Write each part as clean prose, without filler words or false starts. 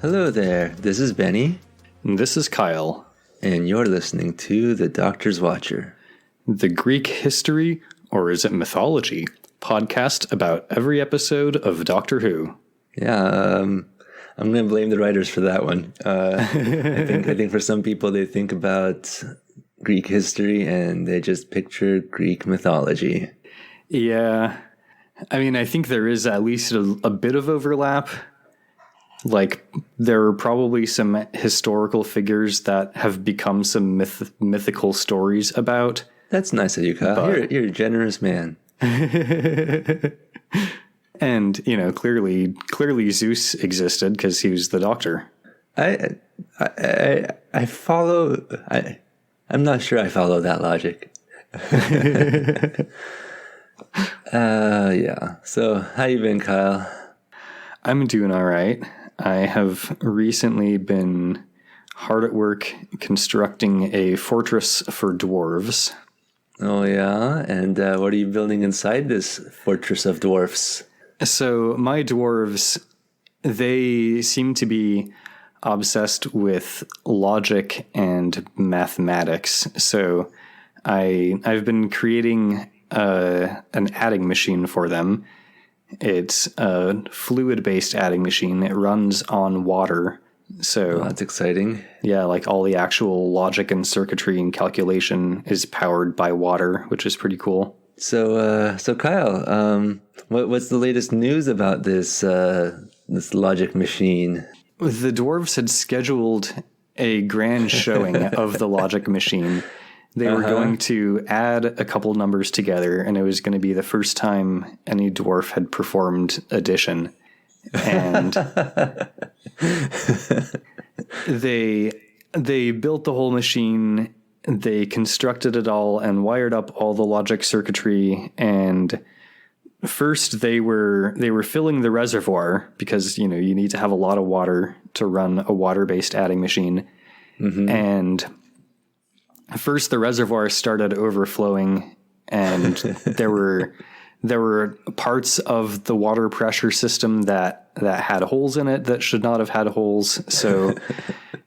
Hello there, this is Benny. And this is Kyle. And you're listening to The Doctor's Watcher. The Greek history, or is it mythology, podcast about every episode of Doctor Who. Yeah, I'm going to blame the writers for that one. I think for some people they think about Greek history and they just picture Greek mythology. Yeah, I mean, I think there is at least a bit of overlap. Like, there are probably some historical figures that have become some mythical stories about. That's nice of you, Kyle. You're a generous man. And, you know, clearly Zeus existed because he was the Doctor. I follow. I'm not sure I follow that logic. Yeah. So, how you been, Kyle? I'm doing all right. I have recently been hard at work constructing a fortress for dwarves. Oh, yeah? And what are you building inside this fortress of dwarfs? So my dwarves, they seem to be obsessed with logic and mathematics. So I've been creating an adding machine for them. It's a fluid-based adding machine. It runs on water. So that's exciting. Yeah, like all the actual logic and circuitry and calculation is powered by water, which is pretty cool. So Kyle, what's the latest news about this logic machine? The dwarves had scheduled a grand showing of the logic machine. They were going to add a couple numbers together, and it was going to be the first time any dwarf had performed addition. And they built the whole machine. They constructed it all and wired up all the logic circuitry. And first they were filling the reservoir because, you know, you need to have a lot of water to run a water-based adding machine. Mm-hmm. And first the reservoir started overflowing, and there were parts of the water pressure system that had holes in it that should not have had holes. So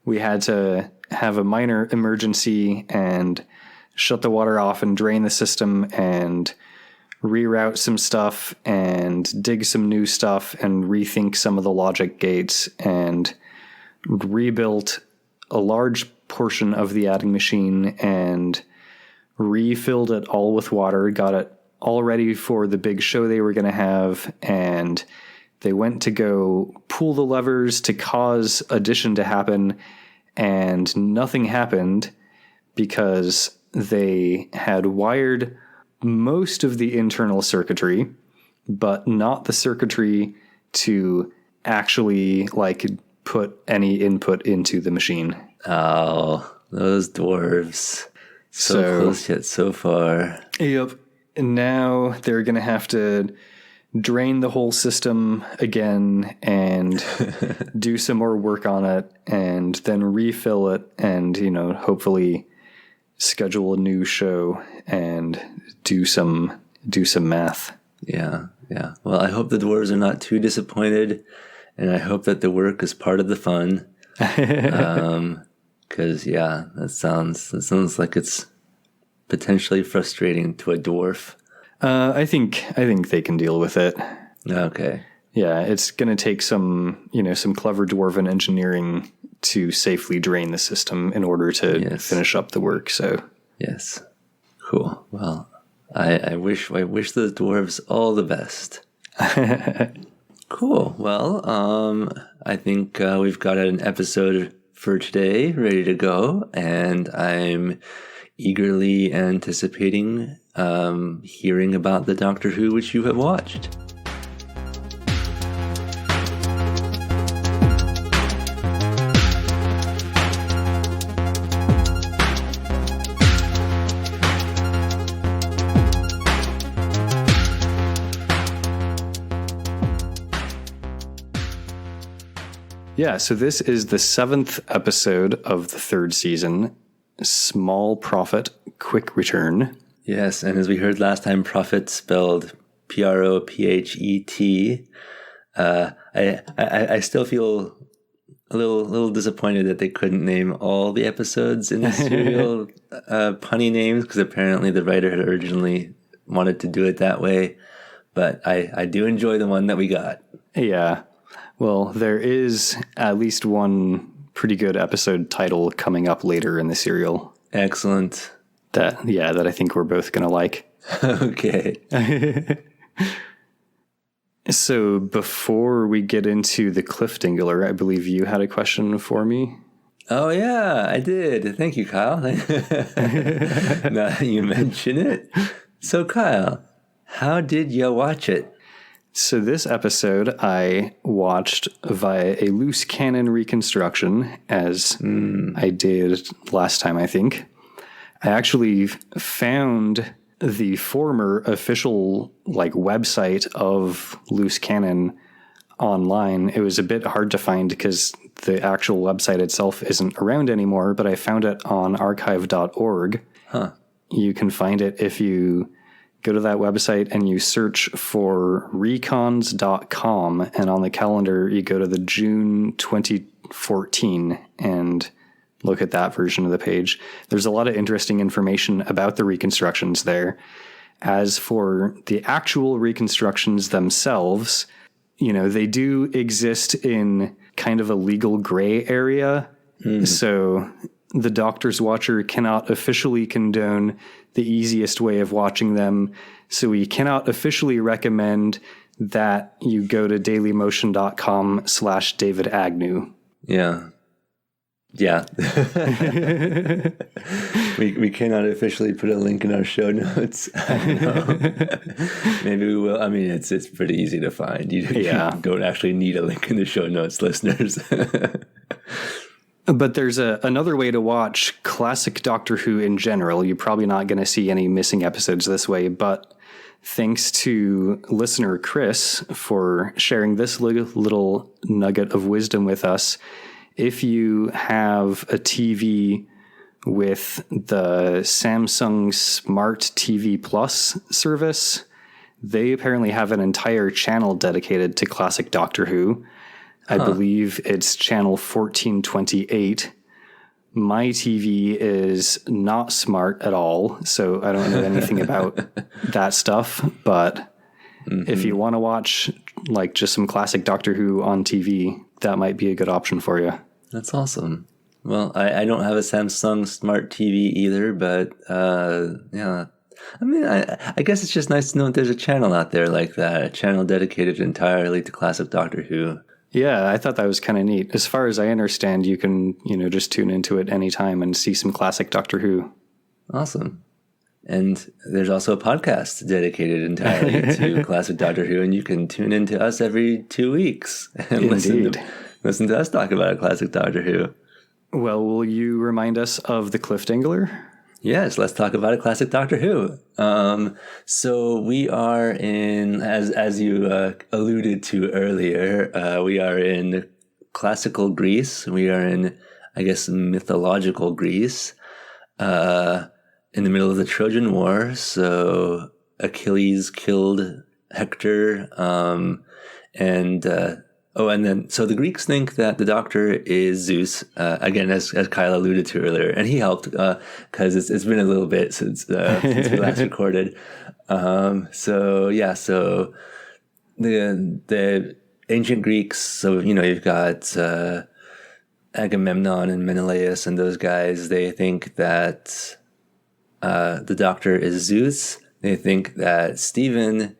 we had to have a minor emergency and shut the water off and drain the system and reroute some stuff and dig some new stuff and rethink some of the logic gates, and rebuilt a large portion of the adding machine and refilled it all with water, got it all ready for the big show they were going to have, and they went to go pull the levers to cause addition to happen, and nothing happened because they had wired most of the internal circuitry, but not the circuitry to actually, like, put any input into the machine. Oh, those dwarves. So close yet so far. Yep. And now they're going to have to drain the whole system again and do some more work on it, and then refill it, and, you know, hopefully schedule a new show and do some math. Yeah. Well, I hope the dwarves are not too disappointed, and I hope that the work is part of the fun. Because that sounds like it's potentially frustrating to a dwarf. I think they can deal with it. Okay. Yeah, it's going to take some clever dwarven engineering to safely drain the system in order to finish up the work. So yes, cool. Well, I wish the dwarves all the best. Cool. Well, I think we've got an episode for today ready to go, and I'm eagerly anticipating hearing about the Doctor Who which you have watched. Yeah, so this is the 7th episode of the 3rd season, Small Prophet, Quick Return. Yes, and as we heard last time, prophet spelled Prophet. I still feel a little disappointed that they couldn't name all the episodes in the serial punny names, because apparently the writer had originally wanted to do it that way. But I do enjoy the one that we got. Yeah. Well, there is at least one pretty good episode title coming up later in the serial. Excellent. That I think we're both going to like. Okay. So before we get into the Cliffdingler, I believe you had a question for me. Oh, yeah, I did. Thank you, Kyle. Now that you mention it. So, Kyle, how did you watch it? So this episode I watched via a loose cannon reconstruction, as I did last time, I think. I actually found the former official website of Loose Cannon online. It was a bit hard to find because the actual website itself isn't around anymore, but I found it on archive.org. Huh. You can find it if you go to that website and you search for recons.com, and on the calendar you go to the June 2014 and look at that version of the page. There's a lot of interesting information about the reconstructions there. As for the actual reconstructions themselves, they do exist in kind of a legal gray area. So the Doctor's Watcher cannot officially condone the easiest way of watching them. So we cannot officially recommend that you go to dailymotion.com/David Agnew. Yeah. Yeah. we cannot officially put a link in our show notes. I don't know. Maybe we will. I mean, it's pretty easy to find. You don't actually need a link in the show notes, listeners. But there's another way to watch classic Doctor Who in general. You're probably not going to see any missing episodes this way, but thanks to listener Chris for sharing this little nugget of wisdom with us. If you have a TV with the Samsung Smart TV Plus service, they apparently have an entire channel dedicated to classic Doctor Who. I believe it's channel 1428. My TV is not smart at all, so I don't know anything about that stuff. But if you want to watch just some classic Doctor Who on TV, that might be a good option for you. That's awesome. Well, I don't have a Samsung Smart TV either, but yeah. I mean, I guess it's just nice to know that there's a channel out there like that, a channel dedicated entirely to classic Doctor Who. Yeah, I thought that was kind of neat. As far as I understand, you can, just tune into it anytime and see some classic Doctor Who. Awesome. And there's also a podcast dedicated entirely to classic Doctor Who, and you can tune into us every 2 weeks and listen to us talk about a classic Doctor Who. Well, will you remind us of the Cliffdingler? Yes, let's talk about a classic Doctor Who. So we are in, as you alluded to earlier, we are in classical Greece. We are in, I guess, mythological Greece, in the middle of the Trojan War. So Achilles killed Hector, and then, so the Greeks think that the Doctor is Zeus, again, as Kyle alluded to earlier, and he helped, because it's been a little bit since we last recorded. So the ancient Greeks, so, you've got, Agamemnon and Menelaus and those guys, they think that, the Doctor is Zeus. They think that Stephen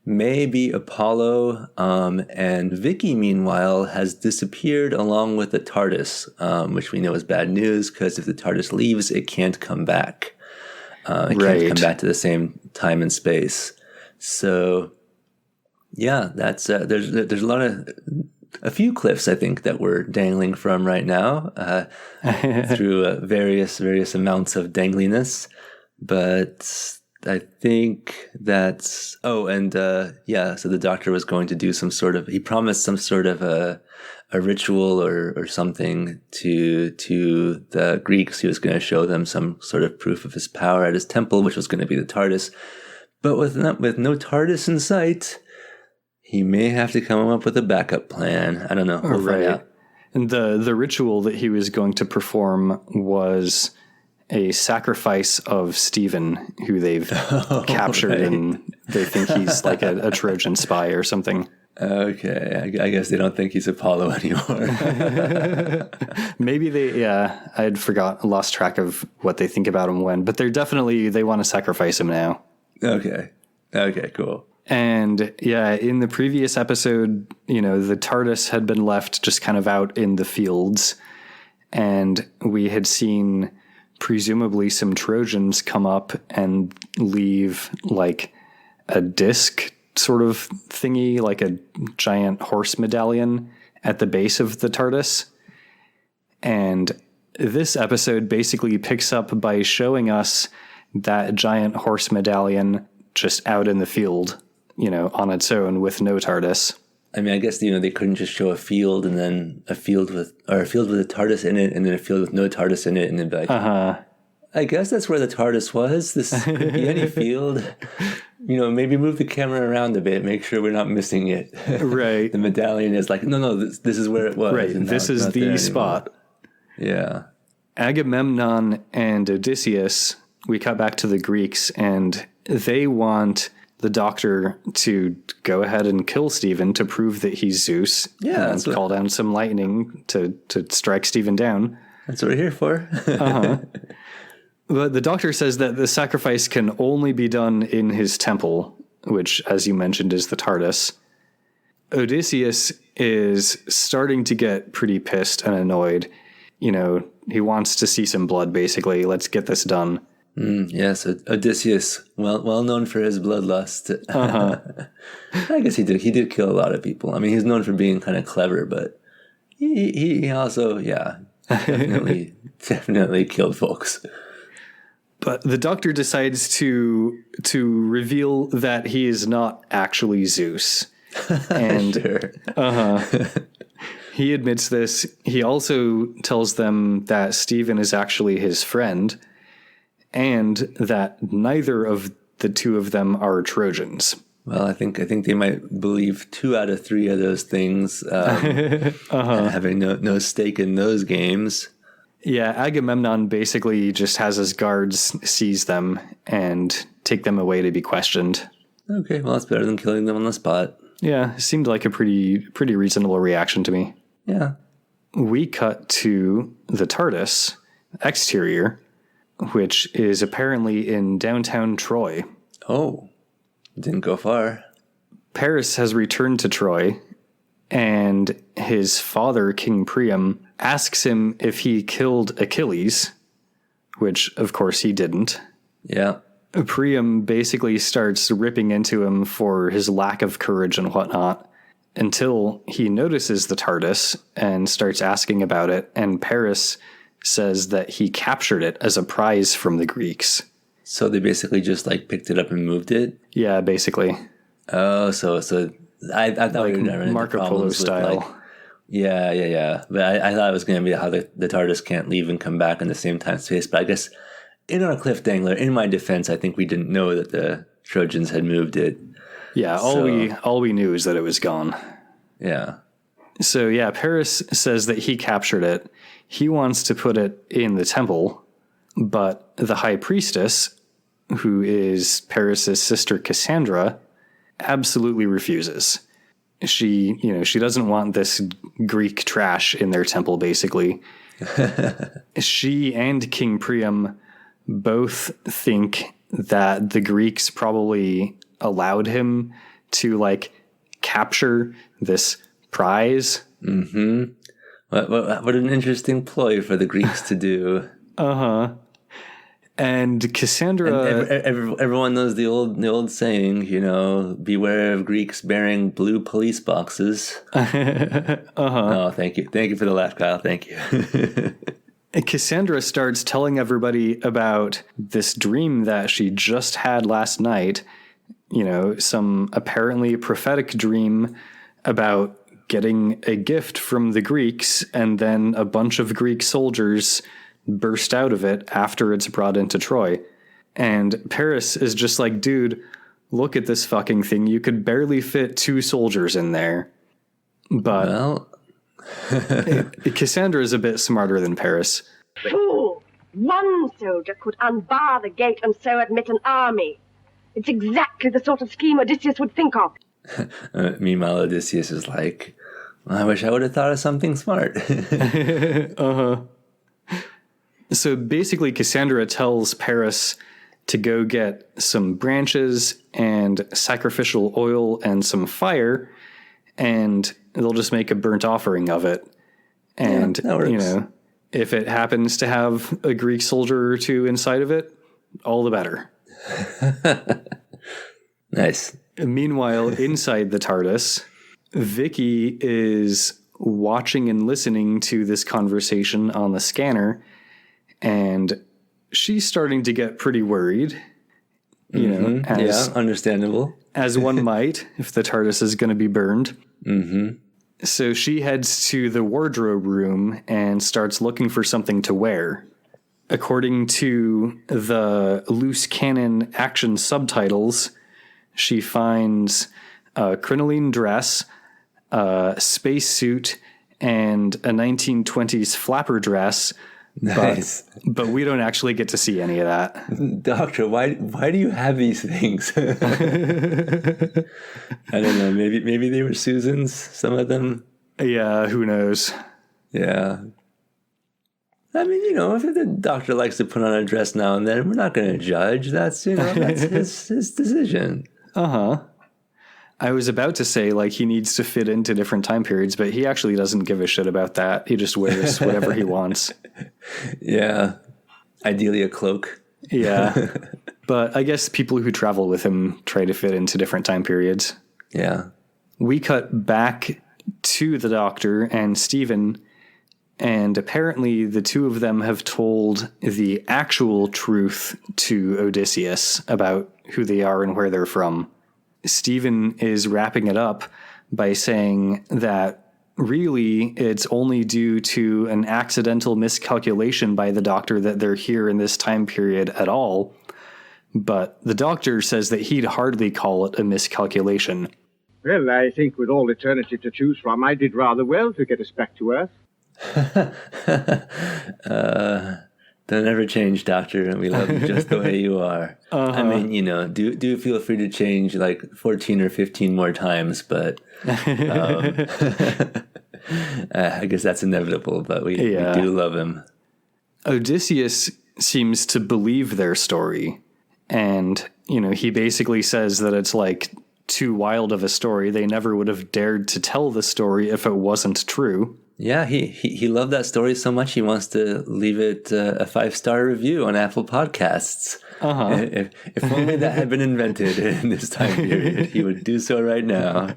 may be Apollo, and Vicki, meanwhile, has disappeared along with the TARDIS, which we know is bad news, because if the TARDIS leaves, it can't come back. It can't come back to the same time and space. So, yeah, that's there's a few cliffs, I think, that we're dangling from right now, through various amounts of dangliness, but I think that's, so the Doctor was going to do he promised some sort of a ritual or something to the Greeks. He was going to show them some sort of proof of his power at his temple, which was going to be the TARDIS. But with no TARDIS in sight, he may have to come up with a backup plan. I don't know. We'll find out. And the ritual that he was going to perform was a sacrifice of Stephen, who they've captured, right. And they think he's like a Trojan spy or something. Okay, I guess they don't think he's Apollo anymore. Maybe I'd lost track of what they think about him when, but they want to sacrifice him now. Okay, cool. And yeah, in the previous episode, the TARDIS had been left just kind of out in the fields, and we had seen presumably some Trojans come up and leave like a disc sort of thingy, like a giant horse medallion at the base of the TARDIS. And this episode basically picks up by showing us that giant horse medallion just out in the field, on its own with no TARDIS. I mean, I guess, they couldn't just show a field and then a field with a TARDIS in it and then a field with no TARDIS in it and then be like, I guess that's where the TARDIS was. This could be any field. Maybe move the camera around a bit, make sure we're not missing it. Right. The medallion is like, no, this is where it was. Right, this is the spot. Yeah. Agamemnon and Odysseus, we cut back to the Greeks, and they want the Doctor to go ahead and kill Stephen to prove that he's Zeus. Yeah. And call down some lightning to strike Stephen down. That's what we're here for. But the Doctor says that the sacrifice can only be done in his temple, which, as you mentioned, is the TARDIS. Odysseus is starting to get pretty pissed and annoyed. He wants to see some blood, basically. Let's get this done. Yes, Odysseus, well known for his bloodlust. I guess he did kill a lot of people. I mean, he's known for being kind of clever, but he also, definitely killed folks. But the Doctor decides to reveal that he is not actually Zeus. And sure. He admits this. He also tells them that Stephen is actually his friend and that neither of the two of them are Trojans. Well, I think they might believe 2 out of 3 of those things, having no stake in those games. Yeah, Agamemnon basically just has his guards seize them and take them away to be questioned. Okay, well, that's better than killing them on the spot. Yeah, it seemed like a pretty reasonable reaction to me. Yeah. We cut to the TARDIS exterior, which is apparently in downtown Troy. Oh, didn't go far. Paris has returned to Troy, and his father, King Priam, asks him if he killed Achilles, which, of course, he didn't. Yeah. Priam basically starts ripping into him for his lack of courage and whatnot, until he notices the TARDIS and starts asking about it, and Paris says that he captured it as a prize from the Greeks. So they basically just picked it up and moved it? Yeah, basically. Oh, so I thought like we were running Marco Polo style. Yeah. But I thought it was going to be how the TARDIS can't leave and come back in the same time space. But I guess in our cliff dangler, in my defense, I think we didn't know that the Trojans had moved it. Yeah, all we knew is that it was gone. Yeah. So yeah, Paris says that he captured it. He wants to put it in the temple, but the High Priestess, who is Paris's sister Cassandra, absolutely refuses. She doesn't want this Greek trash in their temple, basically. She and King Priam both think that the Greeks probably allowed him to capture this prize. Mm-hmm. What an interesting ploy for the Greeks to do. And Cassandra... And everyone knows the old saying, beware of Greeks bearing blue police boxes. Oh, thank you. Thank you for the laugh, Kyle. Thank you. Cassandra starts telling everybody about this dream that she just had last night. Some apparently prophetic dream about getting a gift from the Greeks, and then a bunch of Greek soldiers burst out of it after it's brought into Troy. And Paris is just like, dude, look at this fucking thing. You could barely fit 2 soldiers in there. But well, Cassandra is a bit smarter than Paris. Fool! One soldier could unbar the gate and so admit an army. It's exactly the sort of scheme Odysseus would think of. Meanwhile, Odysseus is like, I wish I would have thought of something smart. Uh-huh. So basically, Cassandra tells Paris to go get some branches and sacrificial oil and some fire, and they'll just make a burnt offering of it. And, if it happens to have a Greek soldier or two inside of it, all the better. Nice. Meanwhile, inside the TARDIS, Vicki is watching and listening to this conversation on the scanner, and she's starting to get pretty worried. Understandable. As one might, if the TARDIS is going to be burned. Mm-hmm. So she heads to the wardrobe room and starts looking for something to wear. According to the loose cannon action subtitles, she finds a crinoline dress, a spacesuit, and a 1920s flapper dress. Nice. But we don't actually get to see any of that. Doctor, why do you have these things? I don't know. Maybe they were Susan's, some of them. Yeah, who knows? Yeah. I mean, if the doctor likes to put on a dress now and then, we're not going to judge. That's his decision. Uh-huh. I was about to say, he needs to fit into different time periods, but he actually doesn't give a shit about that. He just wears whatever he wants. Yeah. Ideally a cloak. Yeah. But I guess people who travel with him try to fit into different time periods. Yeah. We cut back to the Doctor and Stephen, and apparently the two of them have told the actual truth to Odysseus about who they are and where they're from. Stephen is wrapping it up by saying that really it's only due to an accidental miscalculation by the Doctor that they're here in this time period at all. But the Doctor says that he'd hardly call it a miscalculation. Well, I think with all eternity to choose from, I did rather well to get us back to Earth. Don't ever change, Doctor, and we love you just the way you are. Uh-huh. I mean, do feel free to change 14 or 15 more times, but I guess that's inevitable, but we do love him. Odysseus seems to believe their story, and, he basically says that it's too wild of a story. They never would have dared to tell the story if it wasn't true. Yeah, he loved that story so much he wants to leave it a 5-star review on Apple Podcasts. Uh-huh. If only that had been invented in this time period, he would do so right now.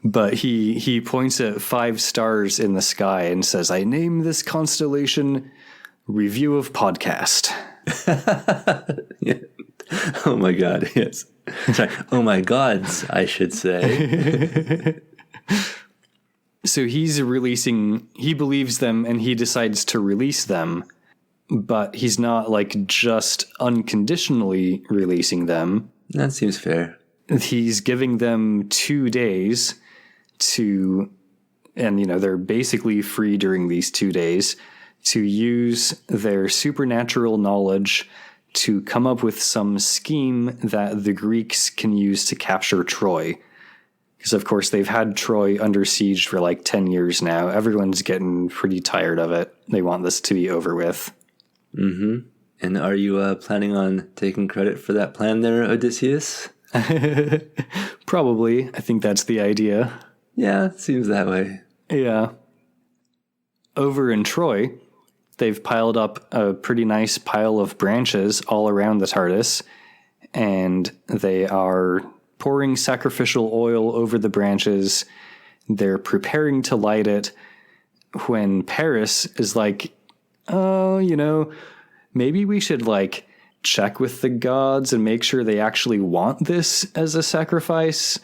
But he points at 5 stars in the sky and says, "I name this constellation Review of Podcast." Yeah. Oh my God, yes. Sorry. Oh my gods, I should say. So he believes them and he decides to release them, but he's not just unconditionally releasing them. That seems fair. He's giving them 2 days and they're basically free during these 2 days to use their supernatural knowledge to come up with some scheme that the Greeks can use to capture Troy. Because, of course, they've had Troy under siege for 10 years now. Everyone's getting pretty tired of it. They want this to be over with. Mm-hmm. And are you planning on taking credit for that plan there, Odysseus? Probably. I think that's the idea. Yeah, it seems that way. Yeah. Over in Troy, they've piled up a pretty nice pile of branches all around the TARDIS, and they are pouring sacrificial oil over the branches. They're preparing to light it when Paris is maybe we should check with the gods and make sure they actually want this as a sacrifice.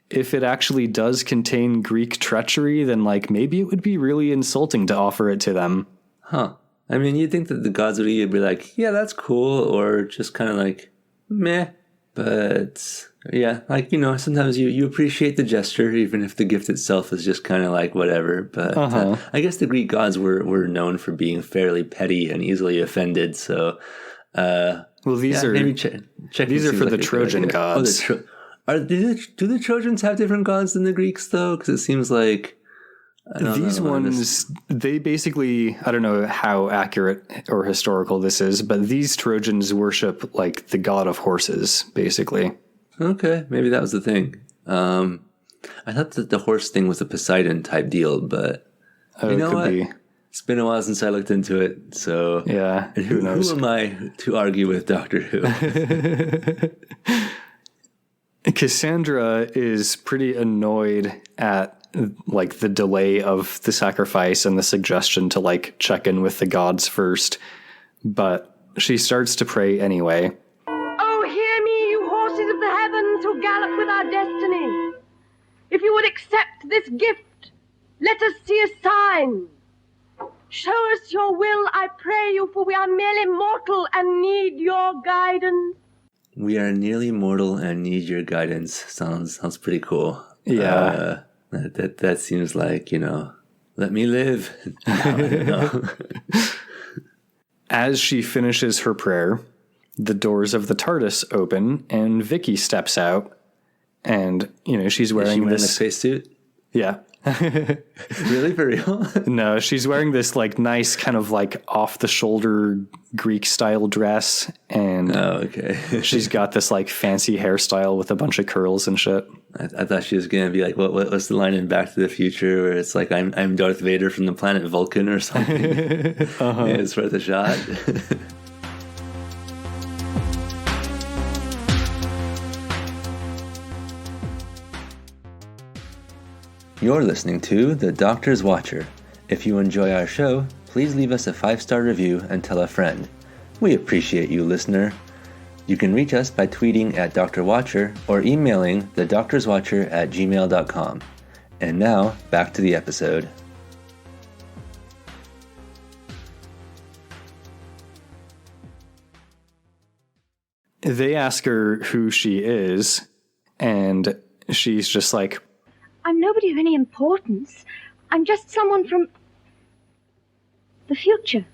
If it actually does contain Greek treachery, then maybe it would be really insulting to offer it to them. Huh. I mean, you'd think that the gods would either be yeah, that's cool, or just kind of meh. But yeah, like, sometimes you appreciate the gesture, even if the gift itself is just kind of like whatever. But I guess the Greek gods were known for being fairly petty and easily offended. So, well, these are maybe these are for the Trojan gods. Do the Trojans have different gods than the Greeks though? Because it seems like these ones, they basically, I don't know how accurate or historical this is, but these Trojans worship like the god of horses, basically. Okay, maybe that was the thing. I thought that the horse thing was a Poseidon type deal, but you know what? Be. It's been a while since I looked into it, so yeah. And who am I to argue with Doctor Who? Cassandra is pretty annoyed at like the delay of the sacrifice and the suggestion to like check in with the gods first, but she starts to pray anyway. Oh, hear me, you horses of the heavens who gallop with our destiny. If you would accept this gift, let us see a sign. Show us your will, I pray you, for we are merely mortal and need your guidance. We are nearly mortal and need your guidance. Sounds pretty cool. Yeah. That seems like, let me live. I don't know. As she finishes her prayer, the doors of the TARDIS open and Vicki steps out, and she's wearing a spacesuit. Yeah. Really, for real? No, she's wearing this like nice kind of like off the shoulder Greek style dress, and okay. she's got this like fancy hairstyle with a bunch of curls and shit. I thought she was gonna be like, what's the line in Back to the Future where it's like I'm Darth Vader from the planet Vulcan or something? Yeah, it's worth a shot. You're listening to The Doctor's Watcher. If you enjoy our show, please leave us a 5-star review and tell a friend. We appreciate you, listener. You can reach us by tweeting at Dr. Watcher or emailing thedoctorswatcher@gmail.com. And now, back to the episode. They ask her who she is, and she's just like, I'm nobody of any importance. I'm just someone from the future.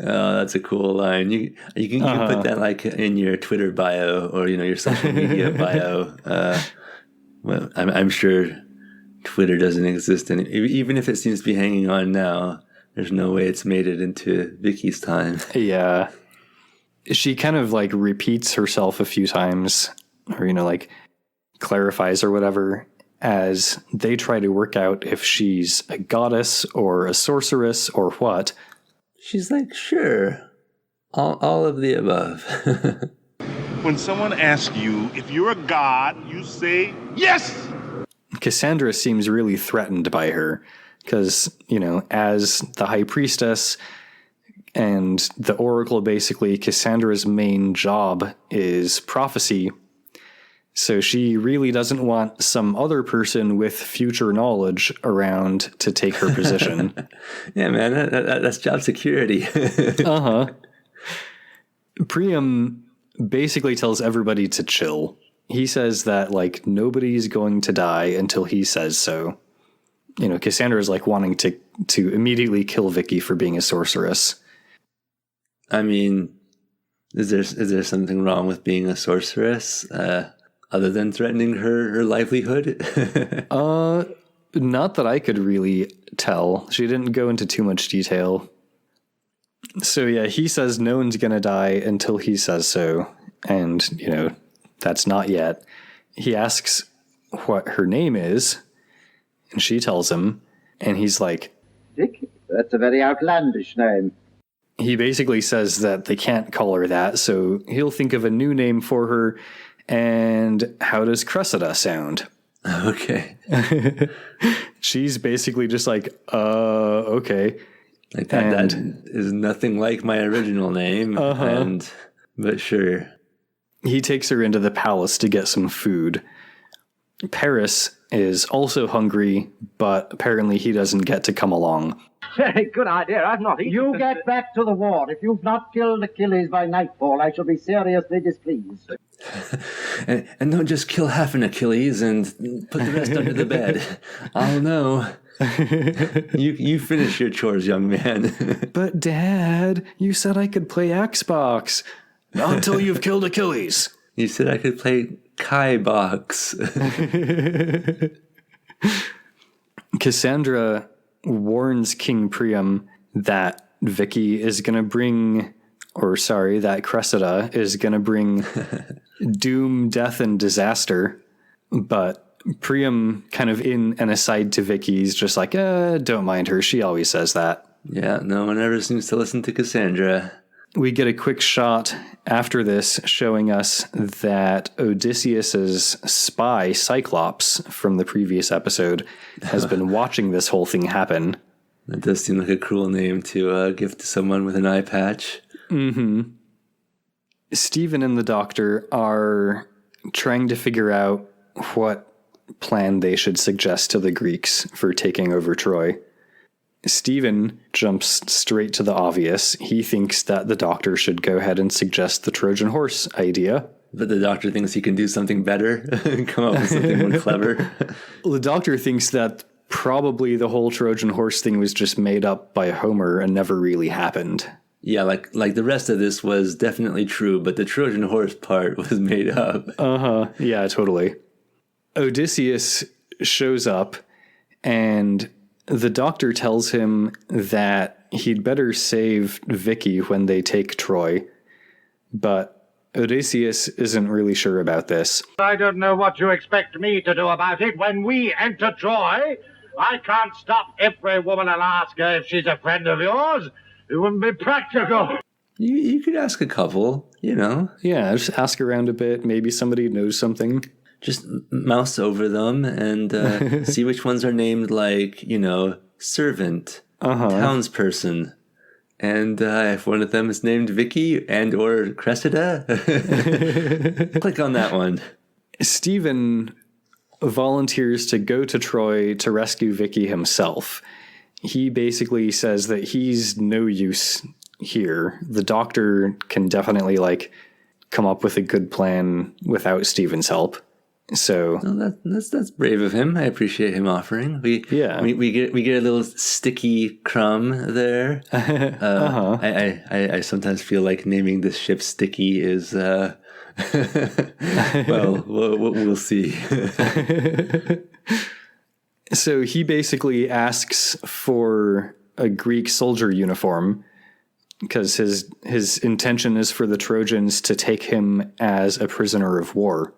Oh, that's a cool line. You can put that like in your Twitter bio or your social media bio. Well, I'm sure Twitter doesn't exist, and even if it seems to be hanging on now, there's no way it's made it into Vicky's time. Yeah, she kind of like repeats herself a few times, or like clarifies or whatever, as they try to work out if she's a goddess or a sorceress or what. She's like, sure, all of the above. When someone asks you if you're a god, you say yes. Cassandra seems really threatened by her because, as the high priestess and the oracle, basically Cassandra's main job is prophecy. So she really doesn't want some other person with future knowledge around to take her position. Yeah, man, that's job security. Priam basically tells everybody to chill. He says that, like, nobody's going to die until he says so. Cassandra is, like, wanting to immediately kill Vicki for being a sorceress. I mean, is there something wrong with being a sorceress? Other than threatening her livelihood? Not that I could really tell. She didn't go into too much detail. So yeah, he says no one's gonna die until he says so. And, that's not yet. He asks what her name is, and she tells him, and he's like, Vicki? That's a very outlandish name. He basically says that they can't call her that, so he'll think of a new name for her. And how does Cressida sound? Okay. She's basically just like, okay. Like that is nothing like my original name. But sure. He takes her into the palace to get some food. Paris is also hungry, but apparently he doesn't get to come along. Very good idea. I've not eaten. You get back to the war. If you've not killed Achilles by nightfall, I shall be seriously displeased. and don't just kill half an Achilles and put the rest under the bed. I'll know. You finish your chores, young man. But Dad, you said I could play Xbox. Not until you've killed Achilles. You said I could play Kai Box. Cassandra warns King Priam that Vicki is going to bring, that Cressida is going to bring doom, death, and disaster. But Priam, kind of in an aside to Vicki, is just like, don't mind her. She always says that. Yeah, no one ever seems to listen to Cassandra. We get a quick shot after this showing us that Odysseus's spy, Cyclops, from the previous episode, has been watching this whole thing happen. That does seem like a cruel name to give to someone with an eye patch. Mm-hmm. Stephen and the Doctor are trying to figure out what plan they should suggest to the Greeks for taking over Troy. Stephen jumps straight to the obvious. He thinks that the Doctor should go ahead and suggest the Trojan horse idea. But the Doctor thinks he can do something better, come up with something more clever. Well, the Doctor thinks that probably the whole Trojan horse thing was just made up by Homer and never really happened. Yeah, like the rest of this was definitely true, but the Trojan horse part was made up. Uh-huh. Yeah, totally. Odysseus shows up, and the Doctor tells him that he'd better save Vicki when they take Troy, but Odysseus isn't really sure about this. I don't know what you expect me to do about it. When we enter Troy, I can't stop every woman and ask her if she's a friend of yours. It wouldn't be practical. You could ask a couple, you know. Yeah, just ask around a bit. Maybe somebody knows something. Just mouse over them and see which ones are named like, servant, townsperson. And if one of them is named Vicki and or Cressida, click on that one. Stephen volunteers to go to Troy to rescue Vicki himself. He basically says that he's no use here. The Doctor can definitely come up with a good plan without Stephen's help. So that's brave of him. I appreciate him offering. We get a little sticky crumb there. I sometimes feel like naming this ship Sticky is well, we'll see. So he basically asks for a Greek soldier uniform because his intention is for the Trojans to take him as a prisoner of war.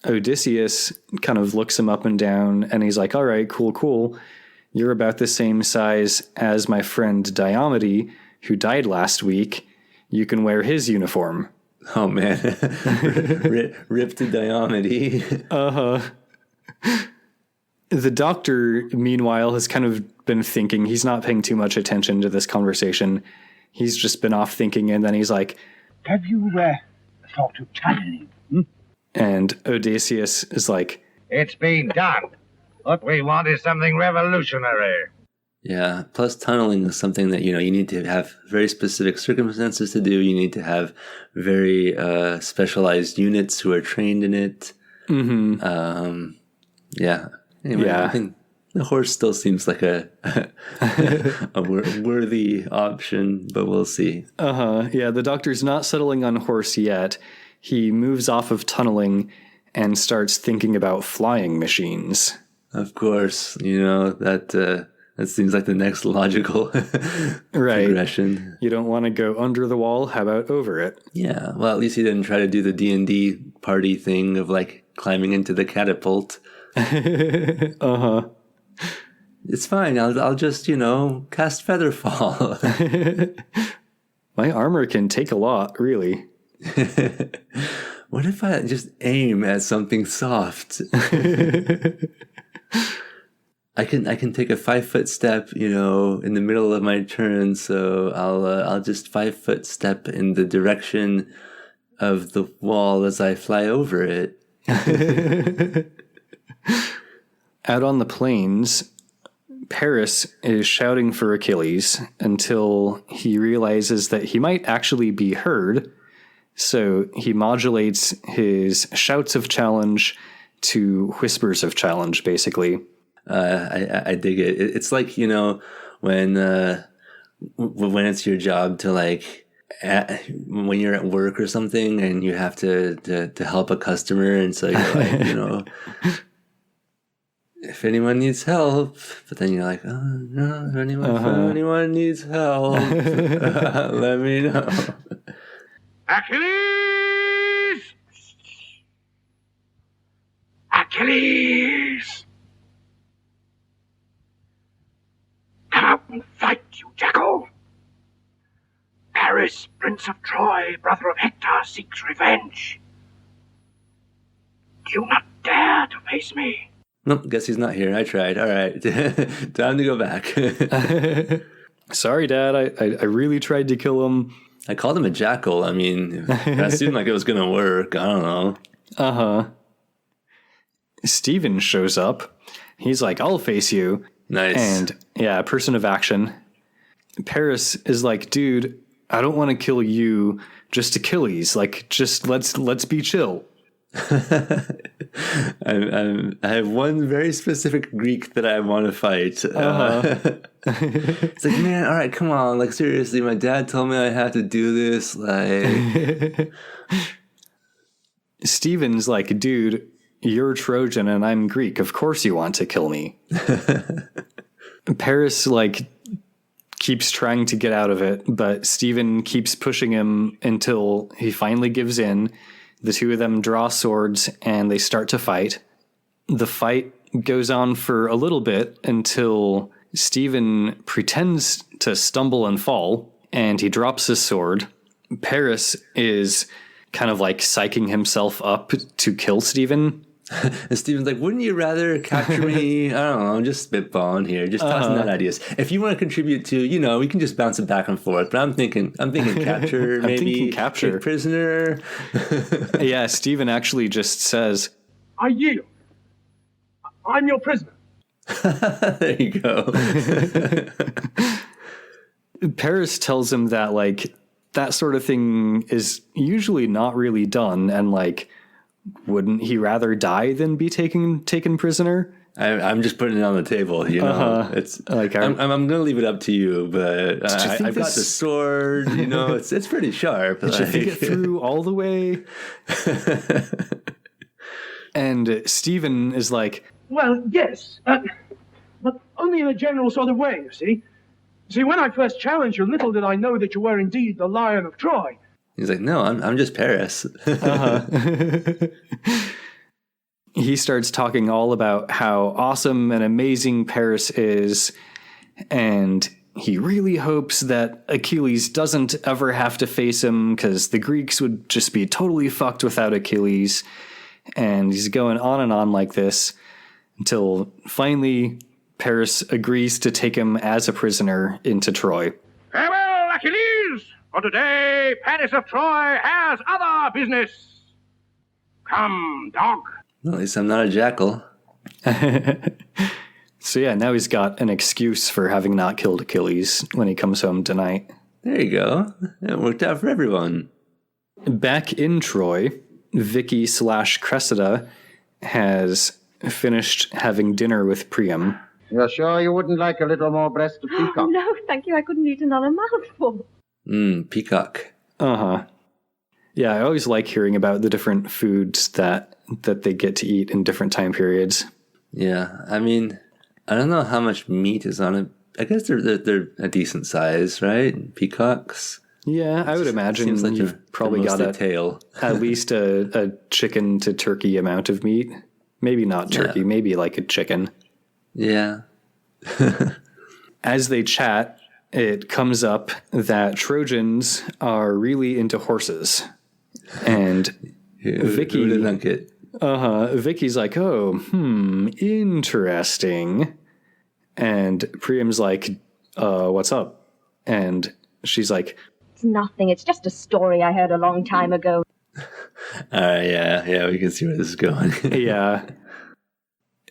Odysseus kind of looks him up and down, and he's like, all right, cool. You're about the same size as my friend Diomede, who died last week. You can wear his uniform. Oh, man. Rip to Diomede. Uh-huh. The Doctor, meanwhile, has kind of been thinking. He's not paying too much attention to this conversation. He's just been off thinking, and then he's like, have you thought of tunneling? And Odysseus is like, it's been done. What we want is something revolutionary. Yeah, plus tunneling is something that, you need to have very specific circumstances to do. You need to have very specialized units who are trained in it. Mm-hmm. Yeah. Anyway, yeah. I think the horse still seems like a worthy option, but we'll see. Yeah, the Doctor's not settling on horse yet. He moves off of tunneling and starts thinking about flying machines. Of course, that seems like the next logical progression. You don't want to go under the wall. How about over it? Yeah, well, at least he didn't try to do the D&D party thing of climbing into the catapult. Uh-huh. It's fine. I'll just, cast Featherfall. My armor can take a lot, really. What if I just aim at something soft? I can take a 5-foot step, in the middle of my turn. So I'll just 5-foot step in the direction of the wall as I fly over it. Out on the plains, Paris is shouting for Achilles until he realizes that he might actually be heard. So he modulates his shouts of challenge to whispers of challenge, basically. I dig it. It's like, you know, when it's your job to like, when you're at work or something and you have to help a customer, and so you're like, you know, if anyone needs help, but then you're like, oh no, if anyone needs help, let me know. Achilles! Achilles! Come out and fight, you jackal! Paris, Prince of Troy, brother of Hector, seeks revenge. Do you not dare to face me? Nope, guess he's not here. I tried. All right. Time to go back. Sorry, Dad. I really tried to kill him. I called him a jackal. I mean, that seemed like it was going to work. I don't know. Uh-huh. Steven shows up. He's like, I'll face you. Nice. And, yeah, person of action. Paris is like, dude, I don't want to kill you, just Achilles. Like, just let's be chill. I have one very specific Greek that I want to fight. It's like, man, all right, come on. Like, seriously, my dad told me I have to do this. Like, Steven's like, dude, you're Trojan and I'm Greek. Of course you want to kill me. Paris, like, keeps trying to get out of it, but Steven keeps pushing him until he finally gives in. The two of them draw swords and they start to fight. The fight goes on for a little bit until Steven pretends to stumble and fall, and he drops his sword. Paris is kind of like psyching himself up to kill Steven. And Steven's like, wouldn't you rather capture me? I don't know, I'm just spitballing here, just tossing out ideas. If you want to contribute to, you know, we can just bounce it back and forth. But I'm thinking capture, maybe capture. Take prisoner. Yeah, Steven actually just says, I yield. I'm your prisoner. There you go. Paris tells him that, like, that sort of thing is usually not really done, and, like, wouldn't he rather die than be taken prisoner? I'm just putting it on the table, you know. It's like I'm going to leave it up to you, but I've got the sword. You know, it's pretty sharp. Did you think it through all the way? And Steven is like, well, yes, but only in a general sort of way. You see, when I first challenged you, little did I know that you were indeed the Lion of Troy. He's like, no, I'm just Paris. He starts talking all about how awesome and amazing Paris is, and he really hopes that Achilles doesn't ever have to face him, because the Greeks would just be totally fucked without Achilles. And he's going on and on like this until finally Paris agrees to take him as a prisoner into Troy. Farewell, Achilles! For today, Paris of Troy has other business. Come, dog. Well, at least I'm not a jackal. So yeah, now he's got an excuse for having not killed Achilles when he comes home tonight. There you go. It worked out for everyone. Back in Troy, Vicki / Cressida has finished having dinner with Priam. You're sure you wouldn't like a little more breast of peacock? Oh, no, thank you. I couldn't eat another mouthful. Peacock. Uh-huh. Yeah, I always like hearing about the different foods that they get to eat in different time periods. Yeah, I mean, I don't know how much meat is on it. I guess they're a decent size, right? Peacocks. Yeah, I would imagine seems like you've probably got a tail. at least a chicken to turkey amount of meat. Maybe not turkey, maybe like a chicken. Yeah. As they chat, it comes up that Trojans are really into horses. And Vicki... Who didn't like it? Vicky's like, oh, interesting. And Priam's like, what's up? And she's like... It's nothing. It's just a story I heard a long time ago. Yeah, we can see where this is going. Yeah.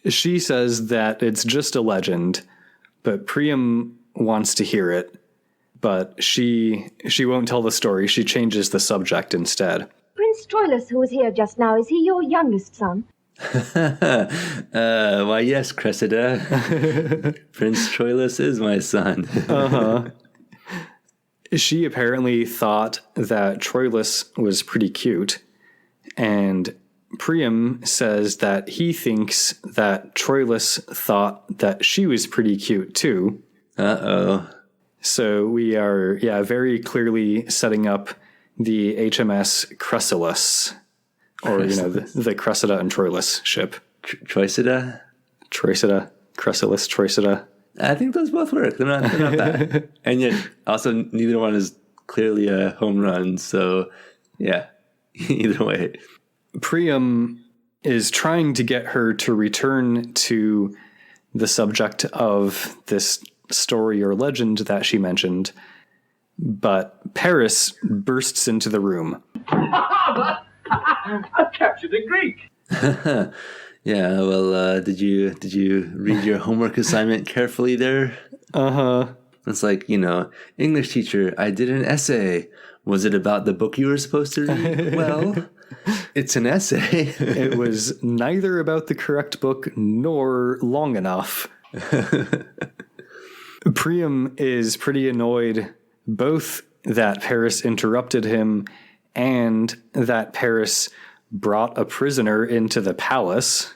She says that it's just a legend, but Priam wants to hear it, but she won't tell the story. She changes the subject instead. Prince Troilus, who was here just now, is he your youngest son? Why, yes, Cressida. Prince Troilus is my son. Uh-huh. She apparently thought that Troilus was pretty cute, and Priam says that he thinks that Troilus thought that she was pretty cute too. Uh-oh. So we are, very clearly setting up the HMS Cressilus, or, the Cressida and Troilus ship. Troicida? Troicida, Cressilus, Troicida. I think those both work. They're not bad. And yet, also, neither one is clearly a home run. So, yeah, either way. Priam is trying to get her to return to the subject of this story or legend that she mentioned, but Paris bursts into the room. I've captured a Greek. Yeah, well, did you read your homework assignment carefully there? Uh-huh. It's like, English teacher, I did an essay. Was it about the book you were supposed to read? Well, it's an essay. It was neither about the correct book nor long enough. Priam is pretty annoyed both that Paris interrupted him and that Paris brought a prisoner into the palace.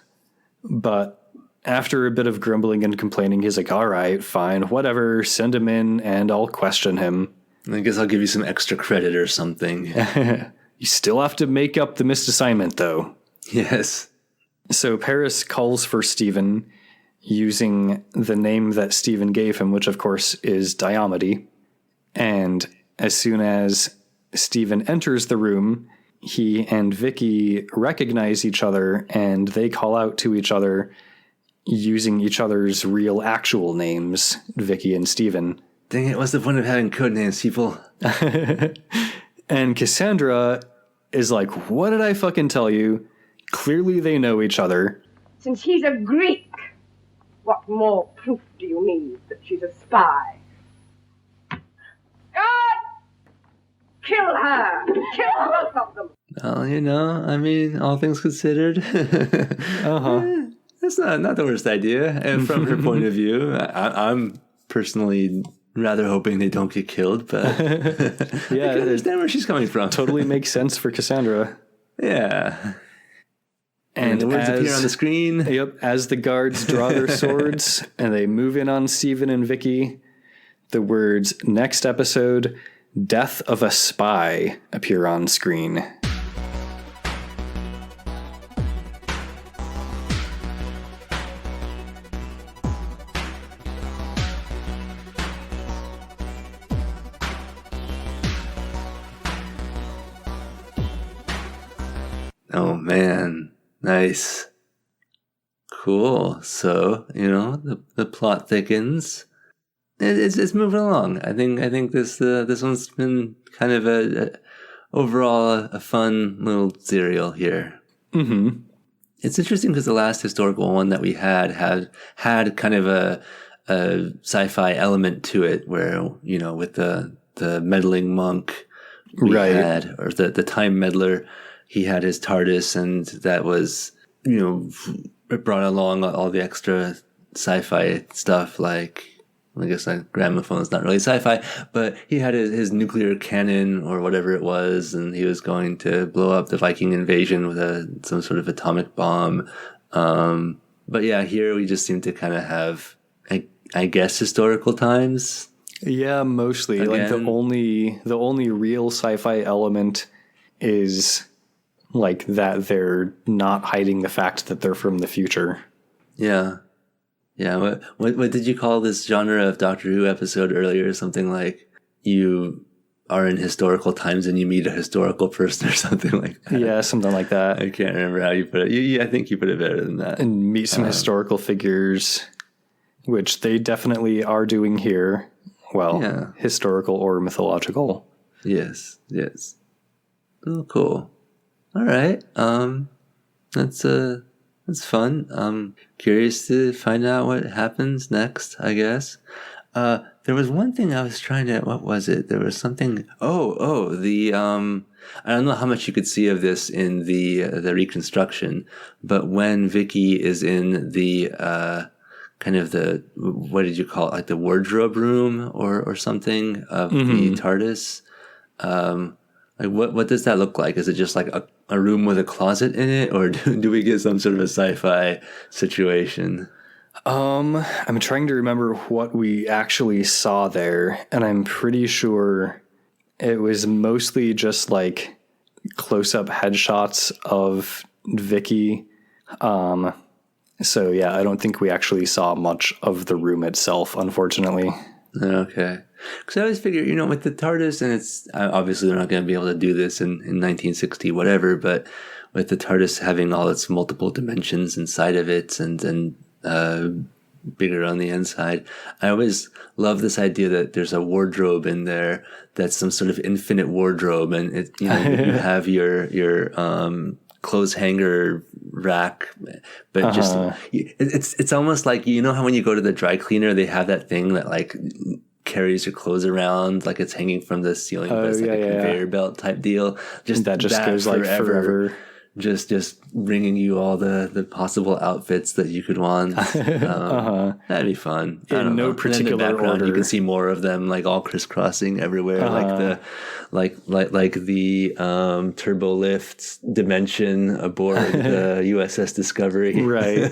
But after a bit of grumbling and complaining, he's like, all right, fine, whatever, send him in and I'll question him. I guess I'll give you some extra credit or something. You still have to make up the missed assignment, though. Yes. So Paris calls for Stephen using the name that Stephen gave him, which of course is Diomede. And as soon as Stephen enters the room, he and Vicki recognize each other and they call out to each other using each other's real actual names, Vicki and Stephen. Dang it, what's the point of having code names, people? And Cassandra is like, what did I fucking tell you? Clearly they know each other. Since he's a Greek, what more proof do you need that she's a spy? God! Kill her! Kill both of them! Well, all things considered. That's not the worst idea. And from her point of view, I'm personally rather hoping they don't get killed, but yeah, I can understand where she's coming from. Totally makes sense for Cassandra. Yeah. And the words appear on the screen. Yep, as the guards draw their swords and they move in on Stephen and Vicki, the words next episode, Death of a Spy, appear on screen. Oh man, nice. Cool. So, the plot thickens. It's moving along. I think this one's been kind of a fun little serial here. Mm-hmm. It's interesting because the last historical one that we had kind of a sci-fi element to it, where with the meddling monk we had, or the time meddler, he had his TARDIS, and that was it brought along all the extra sci-fi stuff, like, I guess like gramophone is not really sci-fi, but he had his nuclear cannon or whatever it was, and he was going to blow up the Viking invasion with some sort of atomic bomb. But yeah, here we just seem to kind of have, I guess, historical times. Yeah, mostly. Again. Like the only real sci-fi element is like that they're not hiding the fact that they're from the future. Yeah. Yeah, what did you call this genre of Doctor Who episode earlier? Something like you are in historical times and you meet a historical person or something like that. Yeah, something like that. I can't remember how you put it. I think you put it better than that. And meet some historical figures, which they definitely are doing here. Well, yeah. Historical or mythological. Yes. Oh, cool. All right. That's That's fun. I'm curious to find out what happens next, I guess. There was one thing I was trying to, what was it? There was something, I don't know how much you could see of this in the reconstruction, but when Vicki is in the, kind of the, what did you call it? Like the wardrobe room or something of the TARDIS. Like what does that look like? Is it just like a room with a closet in it, or do we get some sort of a sci-fi situation? I'm trying to remember what we actually saw there, and I'm pretty sure it was mostly just like close-up headshots of Vicki. So yeah, I don't think we actually saw much of the room itself, unfortunately. Okay. Because I always figure, with the TARDIS, and it's obviously they're not going to be able to do this in 1960, whatever, but with the TARDIS having all its multiple dimensions inside of it and bigger on the inside, I always love this idea that there's a wardrobe in there that's some sort of infinite wardrobe, and it, you have your clothes hanger rack, but just it's almost like, how when you go to the dry cleaner, they have that thing that like carries your clothes around like it's hanging from the ceiling, but it's like a conveyor belt type deal. Just that goes like forever. Just bringing you all the possible outfits that you could want. That'd be fun. In no particular order. You can see more of them, like all crisscrossing everywhere, like the turbo lift dimension aboard the USS Discovery. Right.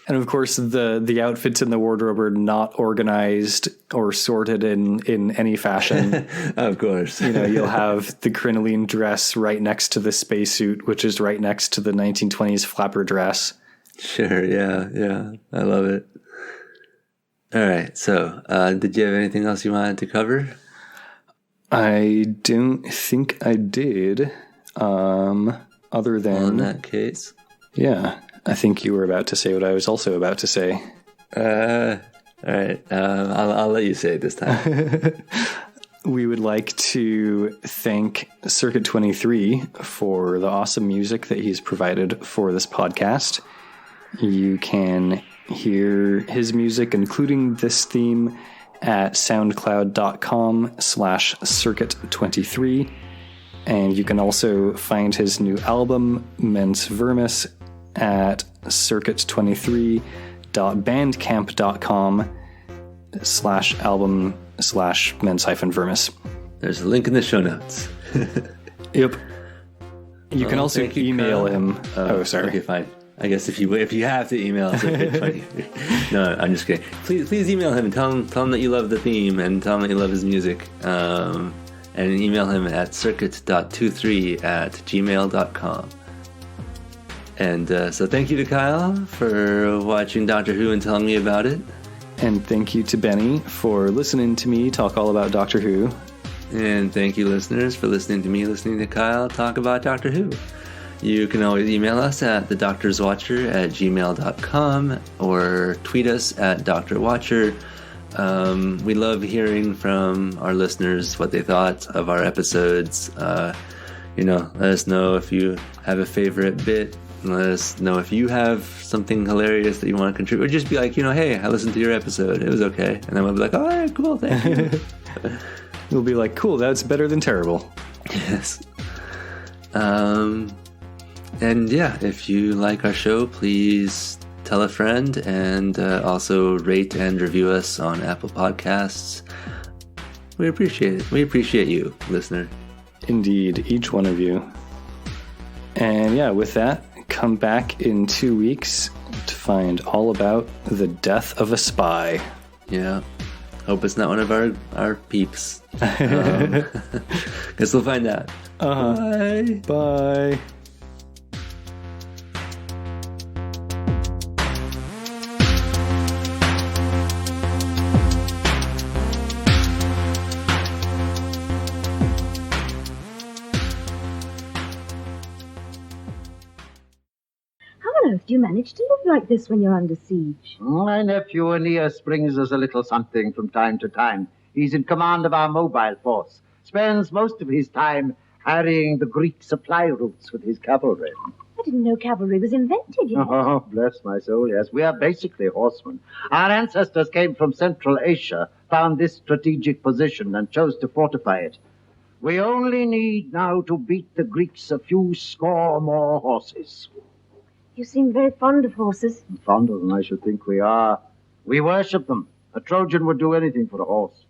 And of course, the outfits in the wardrobe are not organized or sorted in any fashion. Of course. You'll have the crinoline dress right next to the spacesuit, which is right next to the 1920s flapper dress. Sure, yeah. I love it. All right, so did you have anything else you wanted to cover? I don't think I did, other than... Well, in that case... Yeah, I think you were about to say what I was also about to say. All right, I'll let you say it this time. We would like to thank Circuit 23 for the awesome music that he's provided for this podcast. You can hear his music, including this theme, at soundcloud.com/circuit23. And you can also find his new album, Mens Vermis, at circuit23.bandcamp.com/album/mens-vermis. There's a link in the show notes. Yep. You can also email him. Sorry. Okay, fine. I guess if you have to email Circuit 23. No, I'm just kidding. Please email him and tell him that you love the theme and tell him that you love his music. And email him at circuit.23@gmail.com. And so thank you to Kyle for watching Doctor Who and telling me about it. And thank you to Benny for listening to me talk all about Doctor Who. And thank you, listeners, for listening to me, listening to Kyle talk about Doctor Who. You can always email us at thedoctorswatcher@gmail.com or tweet us at drwatcher. We love hearing from our listeners what they thought of our episodes. Let us know if you have a favorite bit. Let us know if you have something hilarious that you want to contribute. Or just be like, hey, I listened to your episode. It was okay. And then we'll be like, all right, cool, thank you. We'll be like, cool, that's better than terrible. Yes. And yeah, if you like our show, please tell a friend and also rate and review us on Apple Podcasts. We appreciate it. We appreciate you, listener. Indeed, each one of you. And yeah, with that, come back in 2 weeks to find all about the death of a spy. Yeah. Hope it's not one of our peeps. Guess we'll find out. Bye. Bye. Do you manage to live like this when you're under siege? My nephew Aeneas brings us a little something from time to time. He's in command of our mobile force. Spends most of his time harrying the Greek supply routes with his cavalry. I didn't know cavalry was invented yet. Oh, bless my soul, yes. We are basically horsemen. Our ancestors came from Central Asia, found this strategic position, and chose to fortify it. We only need now to beat the Greeks a few score more horses. You seem very fond of horses. Fond of them, I should think we are. We worship them. A Trojan would do anything for a horse.